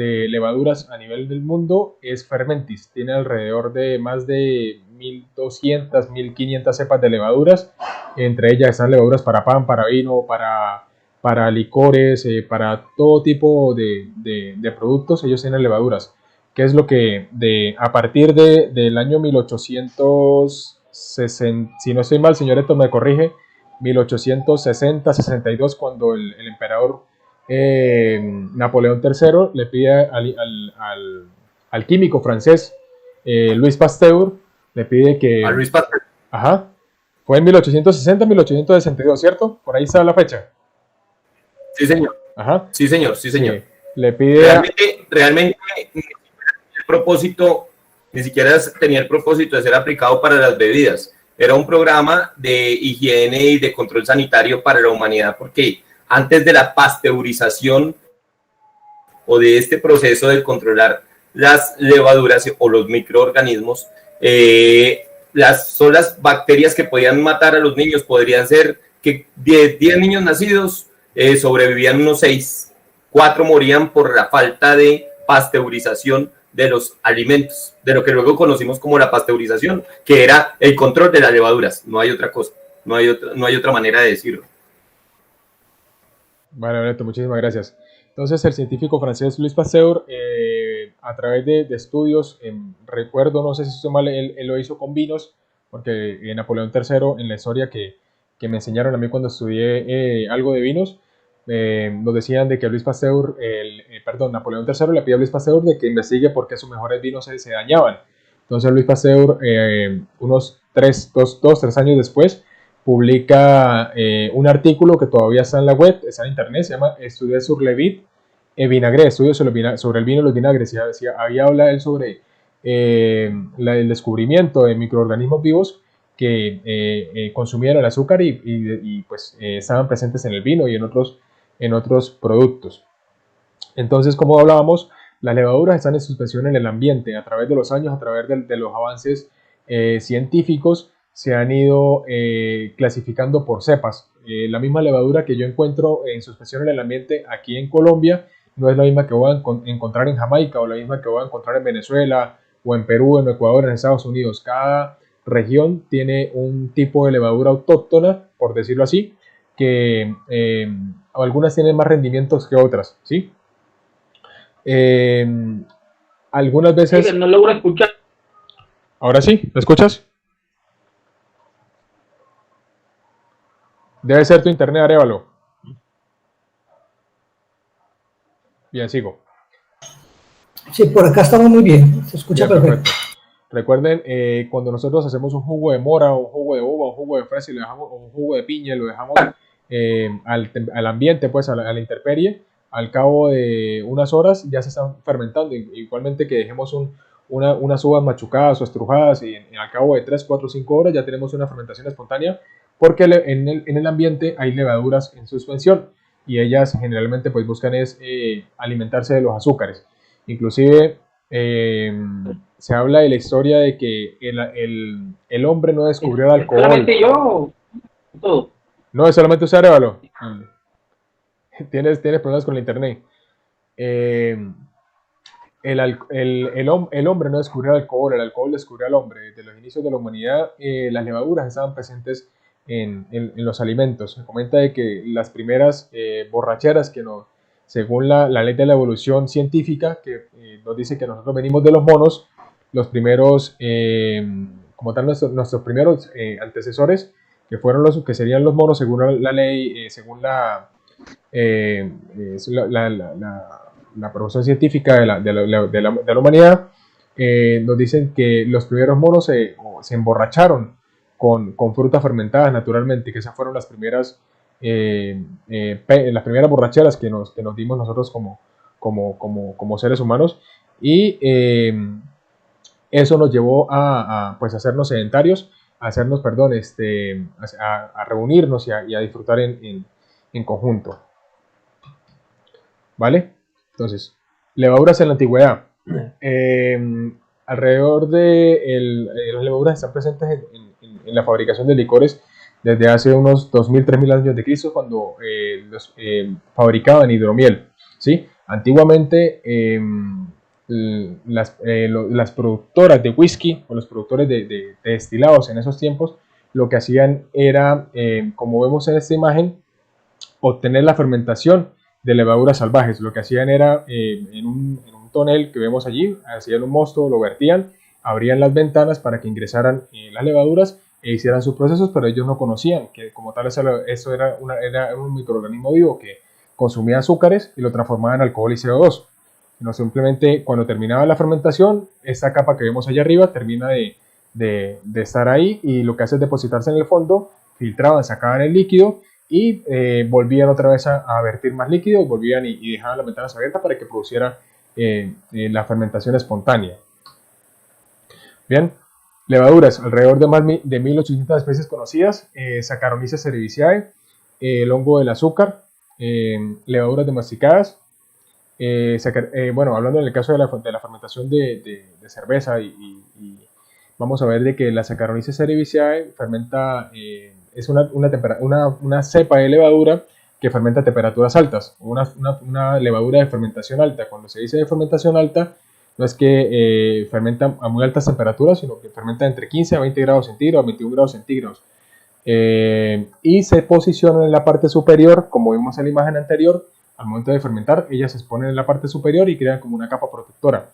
de levaduras a nivel del mundo es Fermentis. Tiene alrededor de más de 1200, 1500 cepas de levaduras. Entre ellas están levaduras para pan, para vino, para licores, para todo tipo de productos. Ellos tienen levaduras. ¿Qué es lo que a partir del año 1860, si no estoy mal, señor Héctor me corrige, 1860-62, cuando el emperador Napoleón III le pide al químico francés Louis Pasteur, le pide que... A Luis Pasteur. Ajá. Fue en 1860-1862, ¿cierto? Por ahí está la fecha. Sí, señor. Ajá. Sí, señor. Sí. Le pide... Realmente el propósito ni siquiera tenía el propósito de ser aplicado para las bebidas. Era un programa de higiene y de control sanitario para la humanidad, porque antes de la pasteurización o de este proceso de controlar las levaduras o los microorganismos, son las bacterias que podían matar a los niños. Podrían ser que de 10 niños nacidos sobrevivían unos 6, 4 morían por la falta de pasteurización de los alimentos, de lo que luego conocimos como la pasteurización, que era el control de las levaduras. No hay otra cosa, no hay otra manera de decirlo. Vale, Beneto, muchísimas gracias. Entonces, el científico francés Louis Pasteur, a través de estudios, recuerdo, no sé si estoy mal, él lo hizo con vinos, porque Napoleón III, en la historia que me enseñaron a mí cuando estudié algo de vinos, nos decían de que Louis Pasteur, Napoleón III le pidió a Louis Pasteur de que investigue por qué sus mejores vinos se dañaban. Entonces, Louis Pasteur, unos 3 años después, publica un artículo que todavía está en la web, está en internet, se llama Estudios sur le vin et vinaigre, estudios sobre el vino y los vinagres. Ahí habla él sobre el descubrimiento de microorganismos vivos que consumían el azúcar y pues estaban presentes en el vino y en otros productos. Entonces, como hablábamos, las levaduras están en suspensión en el ambiente a través de los años, a través de los avances científicos. Se han ido clasificando por cepas. La misma levadura que yo encuentro en suspensión en el ambiente aquí en Colombia no es la misma que voy a encontrar en Jamaica, o la misma que voy a encontrar en Venezuela, o en Perú, en Ecuador, en Estados Unidos. Cada región tiene un tipo de levadura autóctona, por decirlo así, que algunas tienen más rendimientos que otras, ¿sí? Algunas veces... No logro escuchar. ¿Ahora sí? ¿Me escuchas? Debe ser tu internet, Arévalo. Bien, sigo. Sí, por acá estamos muy bien. Se escucha bien, perfecto. Recuerden, cuando nosotros hacemos un jugo de mora, un jugo de uva, un jugo de fresa y lo dejamos, o un jugo de piña, lo dejamos al ambiente, pues a la intemperie, al cabo de unas horas ya se están fermentando. Igualmente que dejemos unas uvas machucadas o estrujadas y al cabo de 3, 4, 5 horas ya tenemos una fermentación espontánea, porque en el ambiente hay levaduras en suspensión y ellas generalmente pues buscan alimentarse de los azúcares. Inclusive se habla de la historia de que el hombre no descubrió el alcohol. Solamente yo, todo. No, es solamente usted, Arévalo. Tienes problemas con el internet. El hombre no descubrió el alcohol descubrió al hombre. Desde los inicios de la humanidad, las levaduras estaban presentes en los alimentos. Se comenta de que las primeras borracheras según la ley de la evolución científica, que nos dice que nosotros venimos de los monos, los primeros, como tal, nuestros primeros antecesores, que fueron que serían los monos, según la ley, según la profesión científica de la humanidad, nos dicen que los primeros monos se emborracharon con frutas fermentadas naturalmente, que esas fueron las primeras borracheras que nos dimos nosotros como seres humanos, y eso nos llevó a hacernos sedentarios, a reunirnos y a disfrutar en conjunto. ¿Vale? Entonces, levaduras en la antigüedad. Alrededor de las levaduras están presentes en la fabricación de licores desde hace unos 2000, 3000 años de Cristo, cuando fabricaban hidromiel, ¿sí? Antiguamente, las productoras de whisky o los productores de destilados en esos tiempos, lo que hacían era, como vemos en esta imagen, obtener la fermentación de levaduras salvajes. Lo que hacían era, en un tonel que vemos allí, hacían un mosto, lo vertían, abrían las ventanas para que ingresaran las levaduras e hicieran sus procesos, pero ellos no conocían que como tal eso era un microorganismo vivo que consumía azúcares y lo transformaba en alcohol y CO2. No, simplemente cuando terminaba la fermentación, esta capa que vemos allá arriba termina de estar ahí, y lo que hace es depositarse en el fondo, filtraban, sacaban el líquido y volvían otra vez a vertir más líquido, volvían y dejaban las ventanas abiertas para que produciera la fermentación espontánea. Bien, levaduras, alrededor de más de 1800 especies conocidas, Saccharomyces cerevisiae, el hongo del azúcar, levaduras domesticadas. Bueno, hablando en el caso de la fermentación de cerveza, y vamos a ver de que la Saccharomyces cerevisiae fermenta, es una cepa de levadura que fermenta a temperaturas altas, una levadura de fermentación alta. Cuando se dice de fermentación alta, no es que fermenta a muy altas temperaturas, sino que fermenta entre 15 a 20 grados centígrados, 21 grados centígrados. Y se posicionan en la parte superior, como vimos en la imagen anterior. Al momento de fermentar, ellas se exponen en la parte superior y crean como una capa protectora.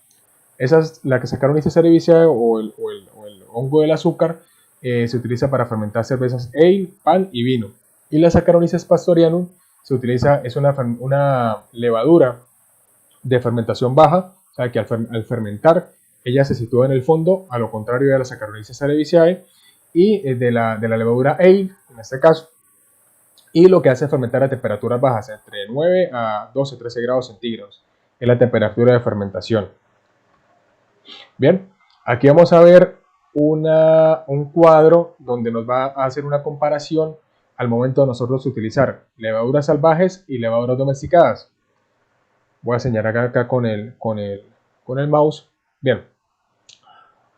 Esa es la que Saccharomyces cerevisiae o el hongo del azúcar. Se utiliza para fermentar cervezas ale, pan y vino. Y la Saccharomyces pastorianum es una levadura de fermentación baja, o sea que al fermentar ella se sitúa en el fondo, a lo contrario de la Saccharomyces cerevisiae y de la levadura ale en este caso, y lo que hace es fermentar a temperaturas bajas, entre 9 a 12, 13 grados centígrados, es la temperatura de fermentación. Bien, aquí vamos a ver un cuadro donde nos va a hacer una comparación al momento de nosotros utilizar levaduras salvajes y levaduras domesticadas. Voy a señalar acá con el mouse. Bien,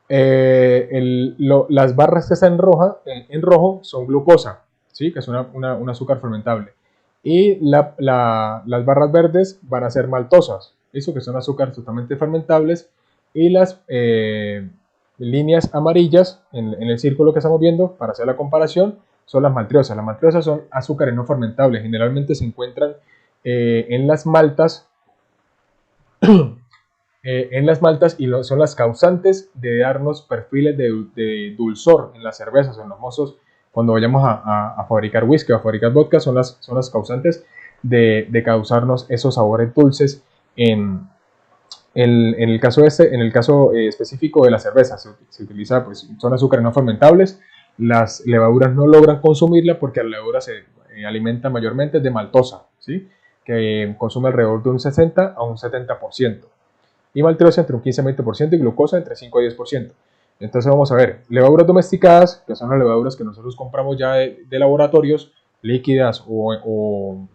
las barras que están en rojo son glucosa, ¿sí? Que es un azúcar fermentable, y las barras verdes van a ser maltosas, ¿listo? Que son azúcares totalmente fermentables, y las líneas amarillas en el círculo que estamos viendo para hacer la comparación son las maltriosas. Las maltriosas son azúcares no fermentables, generalmente se encuentran en las maltas y son las causantes de darnos perfiles de dulzor en las cervezas, en los mozos. Cuando vayamos a fabricar whisky o a fabricar vodka, son las causantes de causarnos esos sabores dulces en el caso específico de la cerveza. Se utiliza, pues, son azúcares no fermentables. Las levaduras no logran consumirla porque la levadura se alimenta mayormente de maltosa, ¿sí? Que consume alrededor de un 60 a un 70%. Y maltosa entre un 15 a 20% y glucosa entre 5 a 10%. Entonces vamos a ver, levaduras domesticadas, que son las levaduras que nosotros compramos ya de laboratorios, líquidas o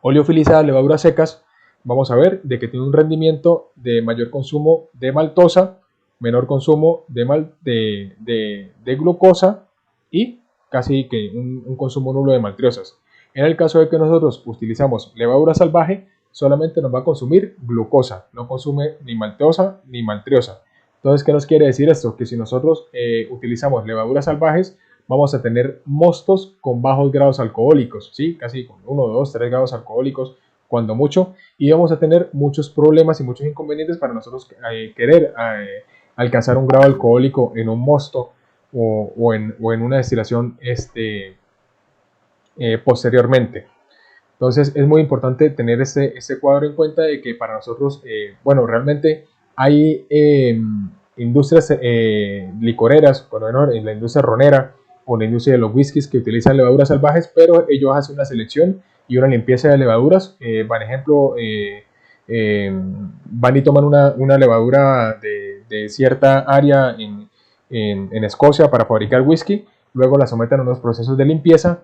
oleofilizadas, levaduras secas. Vamos a ver de que tiene un rendimiento de mayor consumo de maltosa, menor consumo de glucosa y casi que un consumo nulo de maltriosas. En el caso de que nosotros utilizamos levadura salvaje, solamente nos va a consumir glucosa, no consume ni maltosa ni maltriosa. Entonces, ¿qué nos quiere decir esto? Que si nosotros utilizamos levaduras salvajes, vamos a tener mostos con bajos grados alcohólicos, ¿sí? Casi con 1, 2, 3 grados alcohólicos, cuando mucho, y vamos a tener muchos problemas y muchos inconvenientes para nosotros querer alcanzar un grado alcohólico en un mosto o en una destilación posteriormente. Entonces es muy importante tener este cuadro en cuenta, de que para nosotros, bueno, realmente hay industrias licoreras, bueno, en la industria ronera o en la industria de los whiskies, que utilizan levaduras salvajes, pero ellos hacen una selección y una limpieza de levaduras. Por ejemplo, van y toman una levadura de cierta área en Escocia para fabricar whisky, luego la someten a unos procesos de limpieza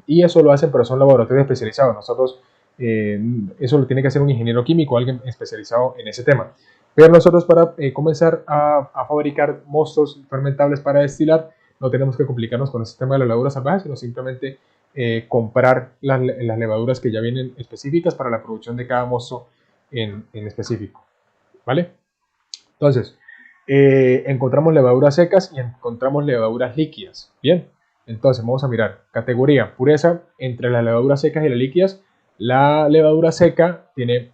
y eso lo hacen, pero son laboratorios especializados. Nosotros, eso lo tiene que hacer un ingeniero químico, alguien especializado en ese tema. Pero nosotros, para comenzar a fabricar mostos fermentables para destilar, no tenemos que complicarnos con el sistema de las levaduras salvajes, sino simplemente comprar las levaduras que ya vienen específicas para la producción de cada mosto en específico, ¿vale? Entonces, encontramos levaduras secas y encontramos levaduras líquidas. Bien, entonces vamos a mirar categoría pureza entre las levaduras secas y las líquidas. La levadura seca tiene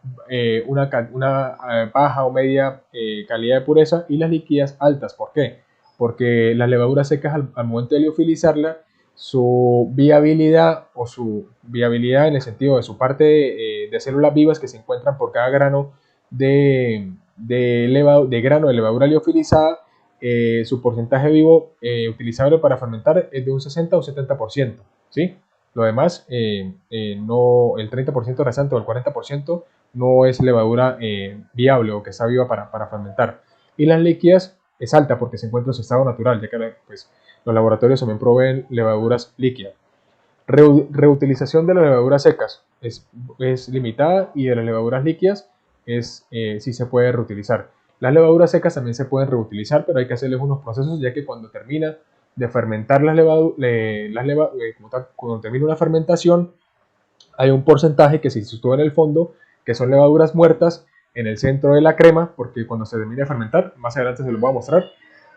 una baja o media calidad de pureza y las líquidas altas. ¿Por qué? Porque las levaduras secas al momento de liofilizarla, su viabilidad en el sentido de su parte de células vivas que se encuentran por cada grano de grano de levadura liofilizada, su porcentaje vivo utilizable para fermentar es de un 60 o 70%, ¿sí? Lo demás, no, el 30% restante o el 40% no es levadura viable o que está viva para fermentar. Y las líquidas es alta porque se encuentra en su estado natural, ya que pues, los laboratorios también proveen levaduras líquidas. Reutilización de las levaduras secas es limitada y de las levaduras líquidas sí se puede reutilizar. Las levaduras secas también se pueden reutilizar, pero hay que hacerles unos procesos, ya que cuando termina de fermentar cuando termina una fermentación, hay un porcentaje que se sitúa en el fondo, que son levaduras muertas en el centro de la crema, porque cuando se termina de fermentar, más adelante se los voy a mostrar,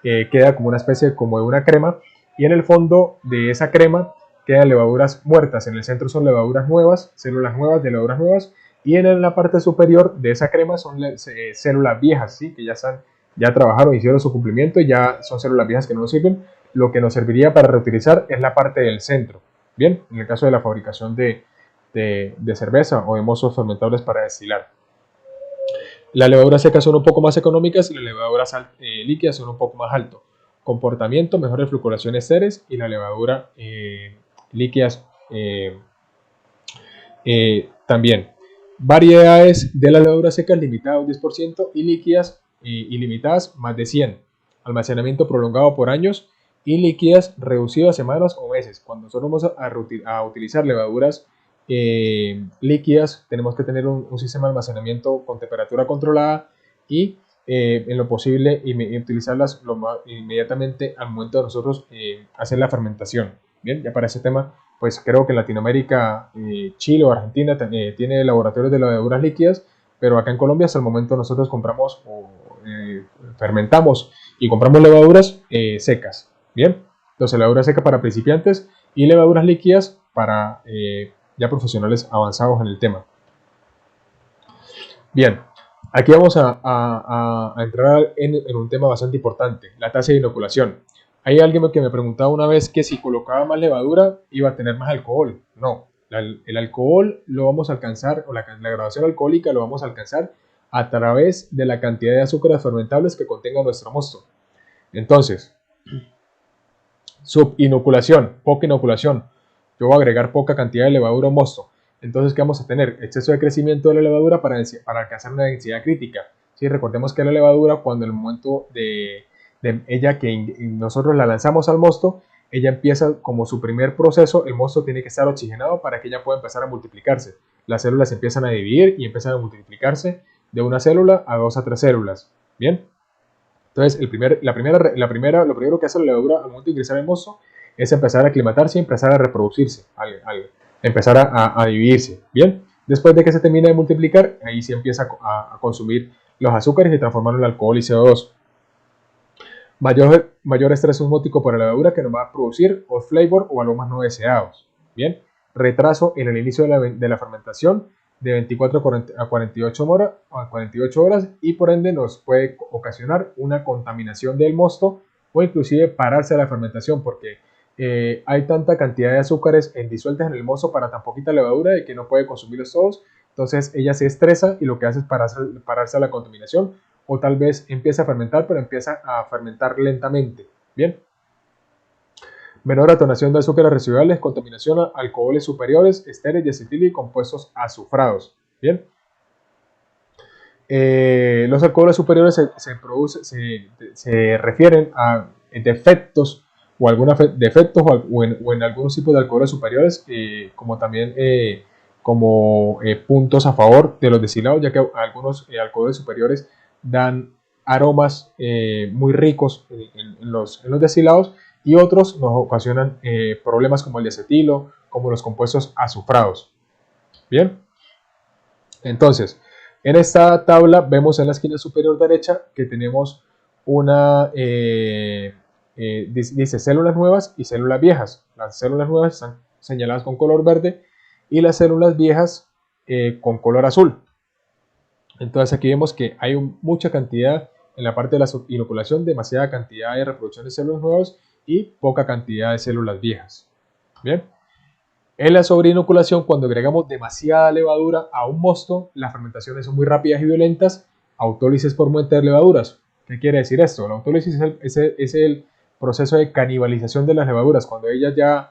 queda como una especie como de una crema, y en el fondo de esa crema quedan levaduras muertas. En el centro son levaduras nuevas, células nuevas de levaduras nuevas, y en la parte superior de esa crema son células viejas, ¿sí? Que ya trabajaron, hicieron su cumplimiento y ya son células viejas que no nos sirven. Lo que nos serviría para reutilizar es la parte del centro. Bien, en el caso de la fabricación de cerveza o de mostos fermentables para destilar. Las levaduras secas son un poco más económicas y las levaduras líquidas son un poco más alto. Comportamiento, mejores fluctuaciones esteres y la levadura líquidas también. Variedades de las levaduras secas limitadas a un 10% y líquidas ilimitadas más de 100. Almacenamiento prolongado por años y líquidas reducido a semanas o meses. Cuando nosotros vamos a utilizar levaduras líquidas, tenemos que tener un sistema de almacenamiento con temperatura controlada y en lo posible utilizarlas inmediatamente al momento de nosotros hacer la fermentación. Bien, ya para ese tema, pues creo que en Latinoamérica, Chile o Argentina tiene laboratorios de levaduras líquidas, pero acá en Colombia hasta el momento nosotros compramos o fermentamos y compramos levaduras secas. Bien, entonces levaduras secas para principiantes y levaduras líquidas para ya profesionales avanzados en el tema. Bien, aquí vamos a entrar en un tema bastante importante, la tasa de inoculación. Hay alguien que me preguntaba una vez que si colocaba más levadura iba a tener más alcohol. No, el alcohol lo vamos a alcanzar, o la graduación alcohólica lo vamos a alcanzar a través de la cantidad de azúcares fermentables que contenga nuestro mosto. Entonces, subinoculación, poca inoculación. Yo voy a agregar poca cantidad de levadura o mosto. Entonces, ¿qué vamos a tener? Exceso de crecimiento de la levadura para alcanzar una densidad crítica. ¿Sí? Recordemos que la levadura, cuando en el momento de ella que nosotros la lanzamos al mosto, ella empieza como su primer proceso, el mosto tiene que estar oxigenado para que ella pueda empezar a multiplicarse. Las células empiezan a dividir y empiezan a multiplicarse de una célula a 2 a 3 células. Bien. Entonces, lo primero que hace la levadura al momento de ingresar el mosto es empezar a aclimatarse y empezar a reproducirse, empezar a dividirse. Bien, después de que se termina de multiplicar, ahí se empieza a consumir los azúcares y transformarlo en alcohol y CO2. Mayor estrés osmótico para la levadura que nos va a producir off flavor o aromas no deseados. Bien, retraso en el inicio de la fermentación de 24 a 48 horas y por ende nos puede ocasionar una contaminación del mosto o inclusive pararse la fermentación porque hay tanta cantidad de azúcares disueltas en el mosto para tan poquita levadura de que no puede consumirlos todos. Entonces ella se estresa y lo que hace es pararse a la contaminación o tal vez empieza a fermentar, pero empieza a fermentar lentamente. Bien. Menor atonación de azúcares residuales, contaminación a alcoholes superiores, esteres, diacetil y compuestos azufrados. Bien. Los alcoholes superiores se refieren a defectos o en algunos tipos de alcoholes superiores, como también como puntos a favor de los destilados, ya que algunos alcoholes superiores dan aromas muy ricos en los destilados y otros nos ocasionan problemas como el diacetilo, como los compuestos azufrados. Bien, entonces, en esta tabla vemos en la esquina superior derecha que tenemos una, dice células nuevas y células viejas. Las células nuevas están señaladas con color verde y las células viejas con color azul. Entonces aquí vemos que hay mucha cantidad en la parte de la inoculación, demasiada cantidad de reproducción de células nuevas y poca cantidad de células viejas. Bien. En la sobreinoculación, cuando agregamos demasiada levadura a un mosto, las fermentaciones son muy rápidas y violentas, autólisis por muerte de levaduras. ¿Qué quiere decir esto? La autólisis es el proceso de canibalización de las levaduras, cuando ellas ya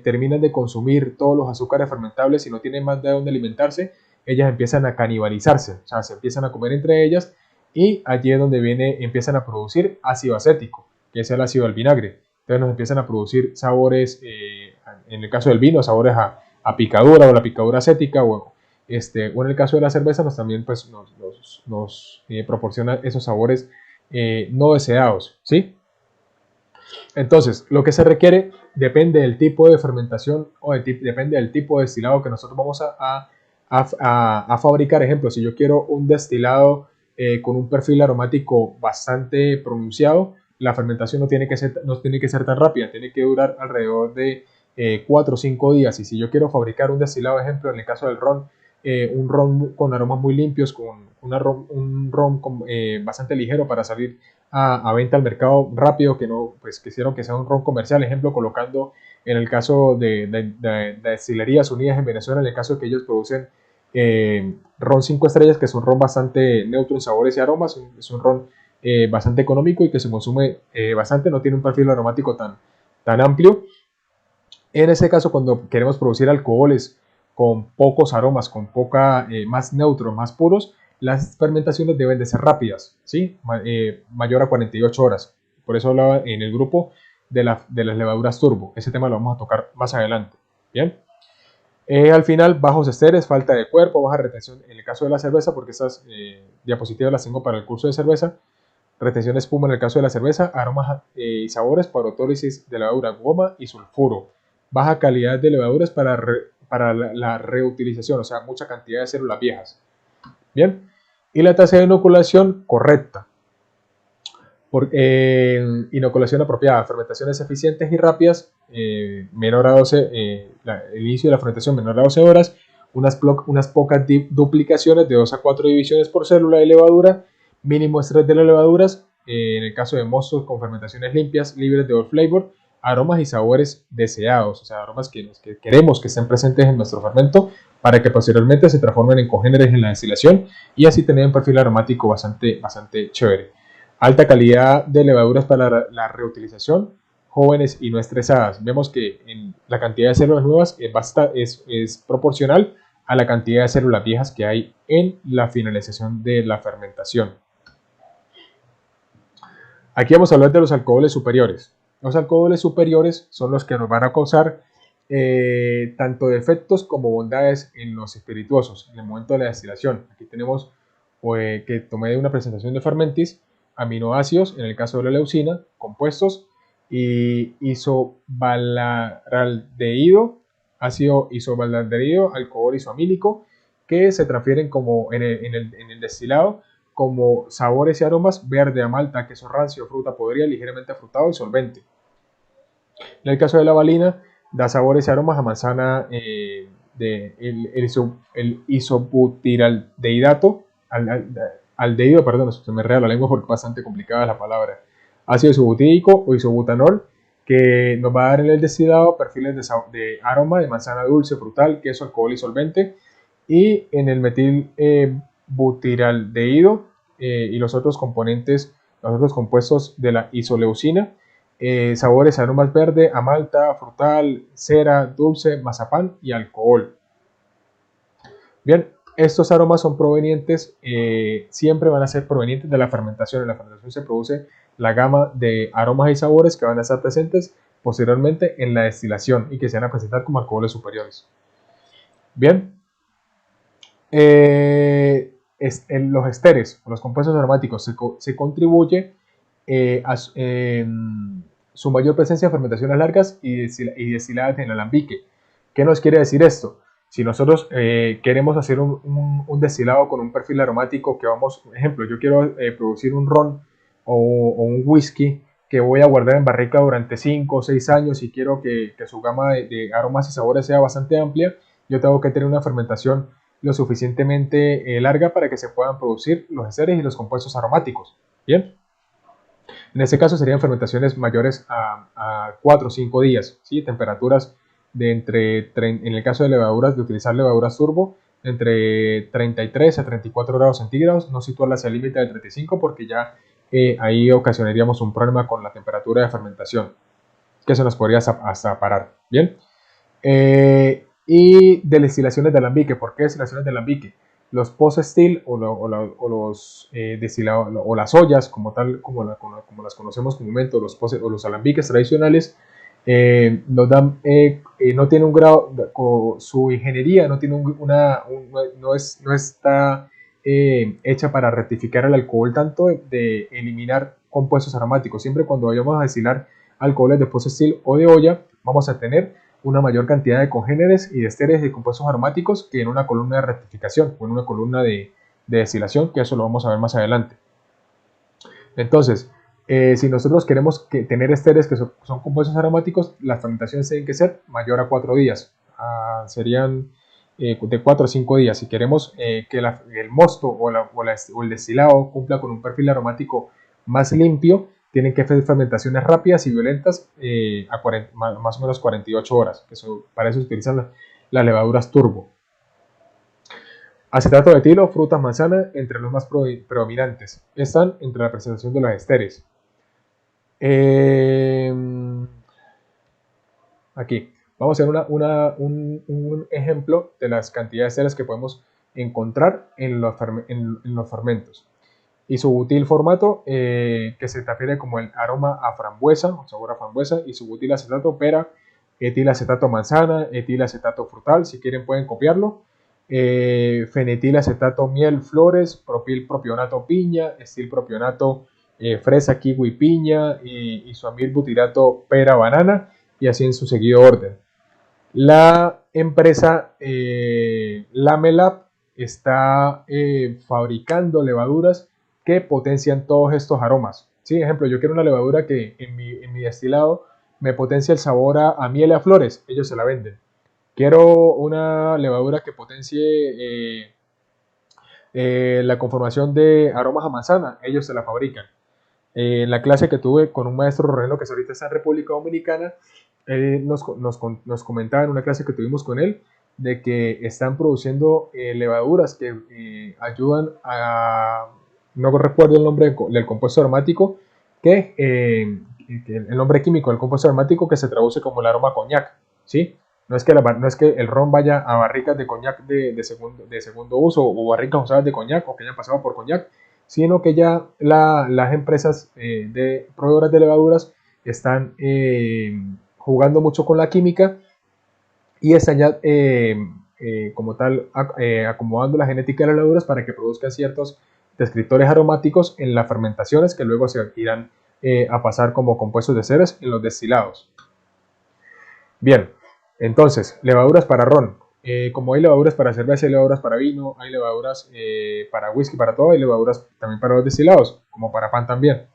terminan de consumir todos los azúcares fermentables y no tienen más de dónde alimentarse, ellas empiezan a canibalizarse, o sea, se empiezan a comer entre ellas y allí es donde empiezan a producir ácido acético, que es el ácido del vinagre. Entonces nos empiezan a producir sabores, en el caso del vino, sabores a picadura o la picadura acética, o en el caso de la cerveza también pues, nos proporciona esos sabores no deseados, ¿sí? Entonces, lo que se requiere depende del tipo de fermentación o depende del tipo de destilado que nosotros vamos a fabricar. Ejemplo, si yo quiero un destilado con un perfil aromático bastante pronunciado, la fermentación no tiene que ser tan rápida, tiene que durar alrededor de 4 o 5 días. Y si yo quiero fabricar un destilado, ejemplo, en el caso del ron, un ron con aromas muy limpios, con un ron bastante ligero para salir a venta al mercado rápido, que no, pues quisieron que sea un ron comercial, ejemplo, colocando en el caso de destilerías unidas en Venezuela, en el caso de que ellos producen ron 5 estrellas, que es un ron bastante neutro en sabores y aromas, es un ron bastante económico y que se consume bastante, no tiene un perfil aromático tan amplio. En ese caso, cuando queremos producir alcoholes con pocos aromas, con más neutros, más puros, las fermentaciones deben de ser rápidas, ¿sí? Mayor a 48 horas. Por eso hablaba en el grupo de las levaduras turbo. Ese tema lo vamos a tocar más adelante. Bien. Al final, bajos esteres, falta de cuerpo, baja retención en el caso de la cerveza, porque estas diapositivas las tengo para el curso de cerveza. Retención de espuma en el caso de la cerveza, aromas y sabores para autólisis de levadura, goma y sulfuro. Baja calidad de levaduras para la reutilización, o sea, mucha cantidad de células viejas. Bien, y la tasa de inoculación correcta. Inoculación apropiada, fermentaciones eficientes y rápidas, menor a 12, el inicio de la fermentación menor a 12 horas, unas pocas duplicaciones de 2 a 4 divisiones por célula de levadura, mínimo estrés de las levaduras, en el caso de mostos con fermentaciones limpias, libres de off flavor, aromas y sabores deseados, o sea, aromas que queremos que estén presentes en nuestro fermento para que posteriormente se transformen en congéneres en la destilación y así tener un perfil aromático bastante chévere. Alta calidad de levaduras para la reutilización, jóvenes y no estresadas. Vemos que la cantidad de células nuevas es proporcional a la cantidad de células viejas que hay en la finalización de la fermentación. Aquí vamos a hablar de los alcoholes superiores. Los alcoholes superiores son los que nos van a causar tanto defectos como bondades en los espirituosos en el momento de la destilación. Aquí tenemos que tomé de una presentación de Fermentis, aminoácidos, en el caso de la leucina, compuestos, y isovalaldehído, ácido isovalaldehído, alcohol isoamílico, que se transfieren como en el destilado como sabores y aromas: verde a malta, queso rancio, fruta podrida, ligeramente afrutado y solvente. En el caso de la valina, da sabores y aromas a manzana, el isobutiraldehidato, aldehído, perdón, se me enreda la lengua porque es bastante complicada la palabra. Ácido isobutírico o isobutanol, que nos va a dar en el destilado perfiles de aroma de manzana dulce, frutal, queso, alcohol y solvente. Y en el metil butiraldehído y los otros componentes, los otros compuestos de la isoleucina, sabores, aromas verde, a malta, frutal, cera, dulce, mazapán y alcohol. Bien, estos aromas son provenientes, siempre van a ser provenientes de la fermentación. En la fermentación se produce la gama de aromas y sabores que van a estar presentes posteriormente en la destilación y que se van a presentar como alcoholes superiores. Bien, en los esteres, los compuestos aromáticos, se contribuye su mayor presencia de fermentaciones largas y destiladas en alambique. ¿Qué nos quiere decir esto? Si nosotros queremos hacer un destilado con un perfil aromático que vamos, por ejemplo, yo quiero producir un ron o un whisky que voy a guardar en barrica durante 5 o 6 años y quiero que su gama de aromas y sabores sea bastante amplia, yo tengo que tener una fermentación lo suficientemente larga para que se puedan producir los esteres y los compuestos aromáticos. Bien. En este caso serían fermentaciones mayores a 4 o 5 días, ¿sí? Temperaturas de en el caso de levaduras, de utilizar levaduras turbo, entre 33 a 34 grados centígrados, no situarla hacia el límite de 35 porque ya ahí ocasionaríamos un problema con la temperatura de fermentación, que se nos podría hasta parar, ¿bien? Y de destilaciones de alambique. ¿Por qué destilaciones de alambique? Los post-still los destilados o las ollas, como las conocemos comúnmente, o los alambiques tradicionales, nos dan, no tiene un grado, su ingeniería no tiene no está hecha para rectificar el alcohol, tanto de eliminar compuestos aromáticos. Siempre cuando vayamos a destilar alcoholes de post-still o de olla, vamos a tener una mayor cantidad de congéneres y de esteres de compuestos aromáticos que en una columna de rectificación o en una columna de destilación, que eso lo vamos a ver más adelante. Entonces, si nosotros queremos tener esteres que son compuestos aromáticos, las fermentaciones tienen que ser mayor a 4 días. Serían de 4 a 5 días. Si queremos que el mosto o el destilado cumpla con un perfil aromático más limpio, tienen que ser fermentaciones rápidas y violentas más o menos 48 horas. Para eso se utilizan las levaduras turbo. Acetato de etilo, frutas, manzana, entre los más predominantes. Están entre la presentación de los esteres. Aquí vamos a hacer un ejemplo de las cantidades de esteres que podemos encontrar en los fermentos. Isobutil formato, que se refiere como el aroma a frambuesa, o sabor a frambuesa, isobutil acetato pera, etilacetato manzana, etilacetato frutal, si quieren pueden copiarlo, fenetilacetate miel flores, propil propionato piña, estil propionato fresa, kiwi, piña, isoamil butirato pera, banana, y así en su seguido orden. La empresa Lamelab está fabricando levaduras que potencian todos estos aromas. ¿Sí? Ejemplo, yo quiero una levadura que en mi destilado me potencia el sabor a miel y a flores, ellos se la venden. Quiero una levadura que potencie la conformación de aromas a manzana, ellos se la fabrican. En la clase que tuve con un maestro rorreno que ahorita está en República Dominicana, nos comentaba en una clase que tuvimos con él de que están produciendo levaduras que ayudan a, no recuerdo el nombre del compuesto aromático, que el nombre químico del compuesto aromático que se traduce como el aroma a coñac, ¿sí? No es que el ron vaya a barricas de coñac de segundo uso o barricas usadas de coñac o que hayan pasado por coñac, sino que ya las empresas de proveedoras de levaduras están jugando mucho con la química y están ya como tal acomodando la genética de las levaduras para que produzcan ciertos descriptores aromáticos en las fermentaciones que luego se irán a pasar como compuestos de esteres en los destilados. Bien, entonces, levaduras para ron. Como hay levaduras para cerveza, hay levaduras para vino, hay levaduras para whisky, para todo, hay levaduras también para los destilados, como para pan también.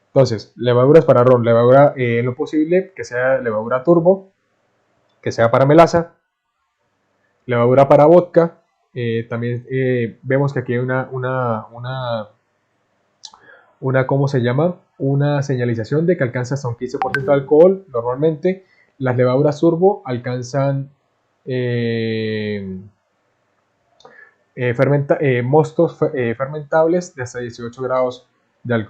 Entonces, levaduras para ron, levadura en lo posible que sea levadura turbo, que sea para melaza, levadura para vodka. También vemos que aquí hay ¿cómo se llama? Una señalización de que alcanza hasta un 15% de alcohol. Normalmente las levaduras turbo alcanzan mostos fermentables de hasta 18 grados de alcohol.